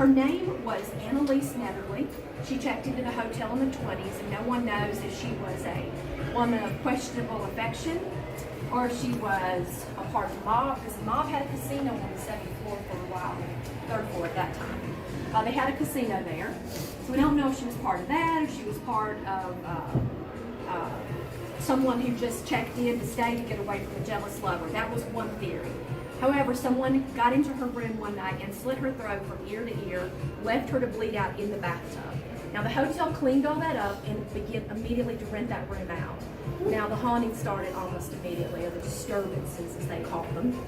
Her name was Annalisa Netherly. She checked into the hotel in the 20s, and no one knows if she was a woman of questionable affection or if she was a part of the mob, because the mob had a casino on the second floor for a while, third floor at that time. They had a casino there, so we don't know if she was part of that, or she was part of someone who just checked in to stay to get away from a jealous lover. That was one theory. However, someone got into her room one night and slit her throat from ear to ear, left her to bleed out in the bathtub. Now, the hotel cleaned all that up and began immediately to rent that room out. Now, the haunting started almost immediately, or the disturbances, as they call them,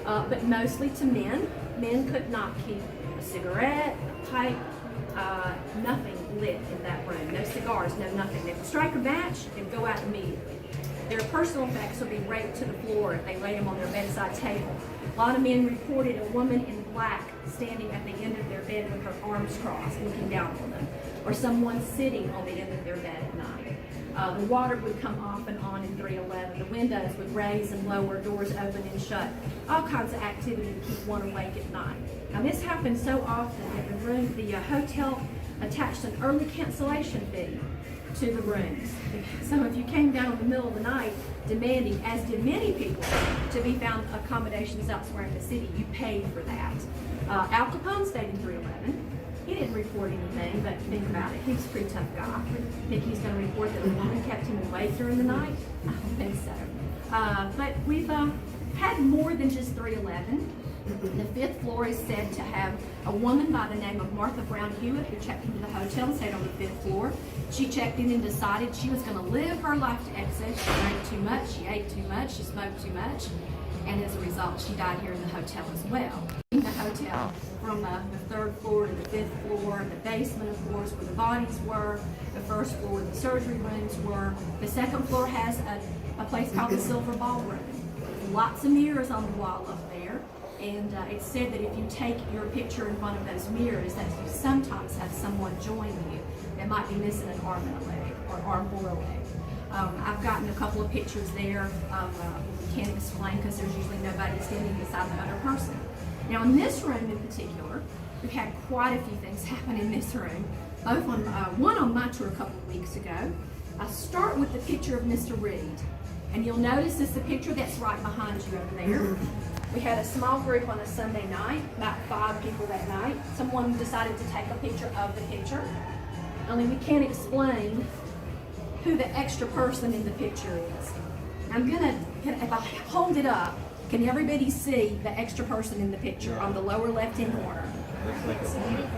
but mostly to men. Men could not keep a cigarette, a pipe, nothing lit in that room. No cigars, no nothing. They would strike a match and go out immediately. Their personal effects would be raped to the floor if they laid them on their bedside table. A lot of men reported a woman in black standing at the end of their bed with her arms crossed, looking down on them, or someone sitting on the end of their bed at night. The water would come off and on in 311. The windows would raise and lower, doors open and shut. All kinds of activity to keep one awake at night. Now, this happened so often that the hotel attached an early cancellation fee to the rooms. So if you came down in the middle of the night demanding, as did many people, to be found accommodations elsewhere in the city, you paid for that. Al Capone stayed in 311. He didn't report anything, but think about it. He was a pretty tough guy. Think he's going to report that the woman kept him awake during the night? I don't think so. But we've had more than just 311. The fifth floor is said to have a woman by the name of Martha Brown Hewitt who checked into the hotel and stayed on the fifth floor. She checked in and decided she was going to live her life to excess. She drank too much, she ate too much, she smoked too much, and as a result, she died here in the hotel as well. In the hotel, from the third floor to the fifth floor, the basement, of course, where the bodies were, the first floor where the surgery rooms were. The second floor has a place called the Silver Ballroom. Lots of mirrors on the wall up there. And it's said that if you take your picture in front of those mirrors, that you sometimes have someone join you that might be missing an arm and a leg, or arm or a leg. I've gotten a couple of pictures there of, can't explain because there's usually nobody standing beside the other person. Now, in this room in particular, we've had quite a few things happen in this room. Both on one on my tour a couple of weeks ago. I start with the picture of Mr. Reed, and you'll notice it's the picture that's right behind you over there. We had a small group on a Sunday night, about 5 people that night. Someone decided to take a picture of the picture. Only we can't explain who the extra person in the picture is. If I hold it up, can everybody see the extra person in the picture on the lower left-hand corner? Looks like a woman.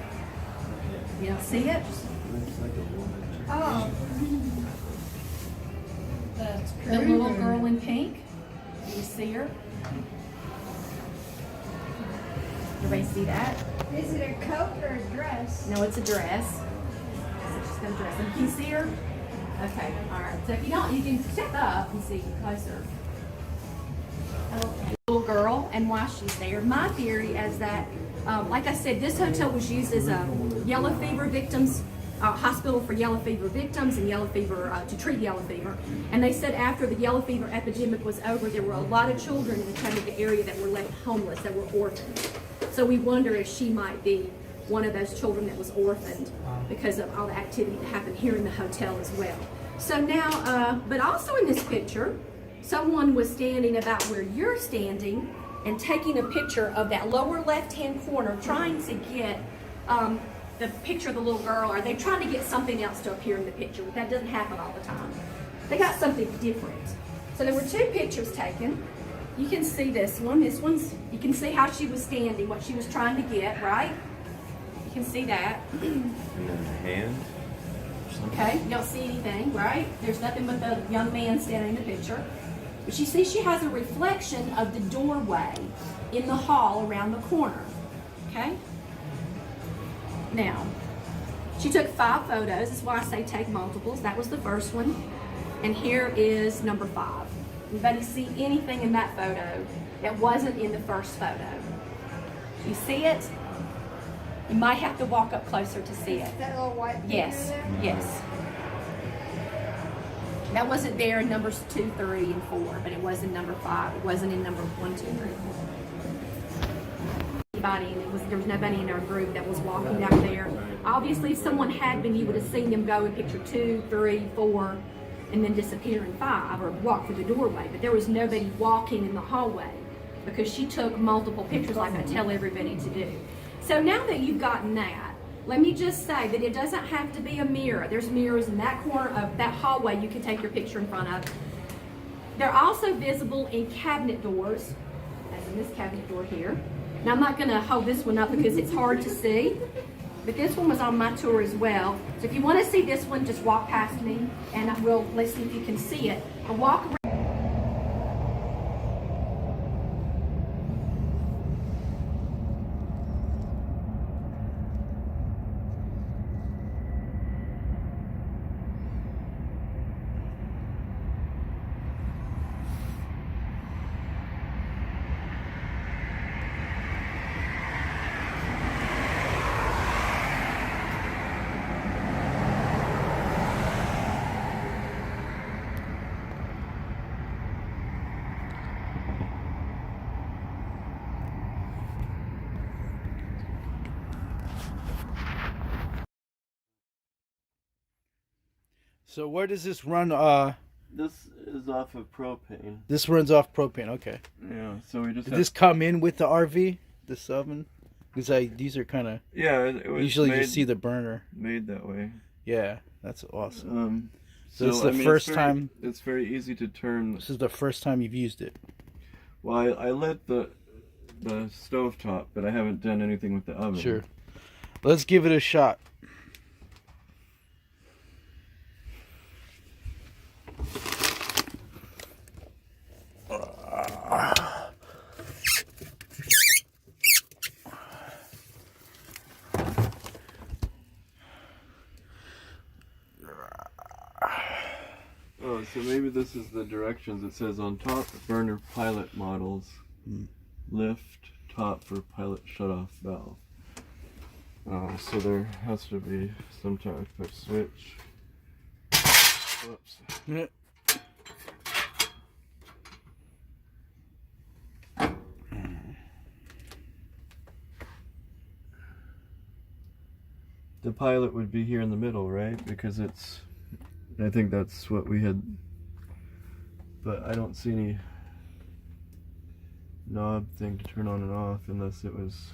You don't see it? Looks like a woman. Oh. That's The crazy. little girl in pink. Do you see her? Everybody see that? Is it a coat or a dress? No, it's a dress. So she's got a dress. And can you see her? Okay, all right. So if you don't, you can step up and see closer. Little girl and why she's there. My theory is that, like I said, this hotel was used as a yellow fever victims hospital for yellow fever victims and yellow fever to treat yellow fever. And they said after the yellow fever epidemic was over, there were a lot of children in the Chattanooga area that were left homeless, that were orphaned. So we wonder if she might be one of those children that was orphaned because of all the activity that happened here in the hotel as well. So now, but also in this picture, someone was standing about where you're standing and taking a picture of that lower left-hand corner, trying to get the picture of the little girl, or they're trying to get something else to appear in the picture, but that doesn't happen all the time. They got something different. So there were 2 pictures taken. You can see this one. This one's, you can see how she was standing, what she was trying to get, right? You can see that. And then the hand. Okay, you don't see anything, right? There's nothing but the young man standing in the picture. But you see she has a reflection of the doorway in the hall around the corner, okay? Now, she took 5 photos. That's why I say take multiples. That was the first one. And here is number 5. Anybody see anything in that photo that wasn't in the first photo? You see it? You might have to walk up closer to see it. That little white figure Yes, there? yes. That wasn't there in numbers 2, 3, and 4, but it was in number 5. It wasn't in number 1, 2, 3, anybody, and there was nobody in our group that was walking down there. Obviously, if someone had been, you would have seen them go in picture 2, 3, 4, and then disappear in 5, or walk through the doorway. But there was nobody walking in the hallway because she took multiple pictures like I tell everybody to do. So now that you've gotten that, let me just say that it doesn't have to be a mirror. There's mirrors in that corner of that hallway you can take your picture in front of. They're also visible in cabinet doors, as in this cabinet door here. Now I'm not going to hold this one up because it's hard to see, but this one was on my tour as well. So if you want to see this one, just walk past me, and let's see if you can see it. I'll walk around. So where does this run? This is off of propane. This runs off propane. Okay. Yeah, so we just Did this come in with the RV, this oven? Because these are kind of. Yeah, it was Usually made, you see the burner. made that way. Yeah, that's awesome. So it's the first time. It's very easy to turn. This is the first time you've used it. Well, I lit the stovetop, but I haven't done anything with the oven. Sure. Let's give it a shot. Oh, so maybe this is the directions. It says on top, burner pilot models. Lift top for pilot shutoff valve. So there has to be some type of switch. Whoops. Yeah. The pilot would be here in the middle, right? Because I think that's what we had, but I don't see any knob thing to turn on and off unless it was